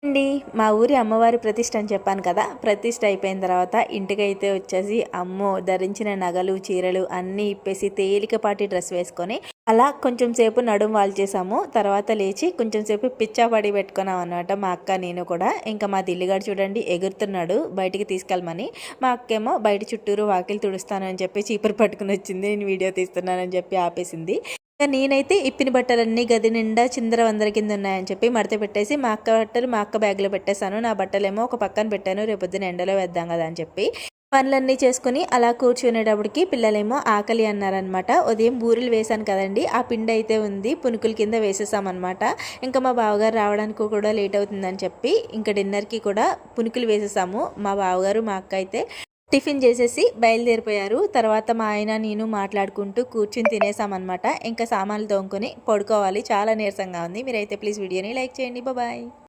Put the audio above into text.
అండి మా ఊరి అమ్మవారి ప్రతిష్ఠ అని చెప్పాను కదా. ప్రతిష్ఠ అయిపోయిన తర్వాత ఇంటికైతే వచ్చేసి అమ్మో ధరించిన నగలు చీరలు అన్నీ ఇప్పేసి తేలికపాటి డ్రెస్ వేసుకొని అలా కొంచెం సేపు నడుము వాల్చేసాము. తర్వాత లేచి కొంచెం సేపు పిచ్చాపడి పెట్టుకున్నాం అనమాట మా అక్క నేను కూడా. ఇంకా మా దిల్లిగాడు చూడండి ఎగురుతున్నాడు బయటికి తీసుకెళ్ళమని. మా అక్కేమో బయట చుట్టూరు వాకిలి తుడుస్తానని చెప్పి చీపురు పట్టుకుని వచ్చింది. నేను వీడియో తీస్తున్నానని చెప్పి ఆపేసింది. నేనైతే ఇప్పిన బట్టలన్నీ గది నిండా చిందరవందర కింద ఉన్నాయని చెప్పి మడత పెట్టేసి మా అక్క బట్టలు మా అక్క బ్యాగ్లో పెట్టేశాను. నా బట్టలేమో ఒక పక్కన పెట్టాను, రేపొద్దున ఎండలో వేద్దాం కదా అని చెప్పి. పనులన్నీ చేసుకుని అలా కూర్చునేటప్పటికి పిల్లలేమో ఆకలి అన్నారనమాట. ఉదయం బూరెలు వేశాను కదండి, ఆ పిండి అయితే ఉంది, పునుకుల కింద వేసేసామన్నమాట. ఇంకా మా బావగారు రావడానికి కూడా లేట్ అవుతుందని చెప్పి ఇంకా డిన్నర్కి కూడా పునుకులు వేసేసాము. మా బావగారు మా అక్క అయితే టిఫిన్ చేసేసి బయలుదేరిపోయారు. తర్వాత మా ఆయన నేను మాట్లాడుకుంటూ కూర్చుని తినేసామన్నమాట. ఇంకా సామాన్లు తోముకొని పడుకోవాలి, చాలా నీరసంగా ఉంది. మీరైతే ప్లీజ్ వీడియోని లైక్ చేయండి. బాయ్.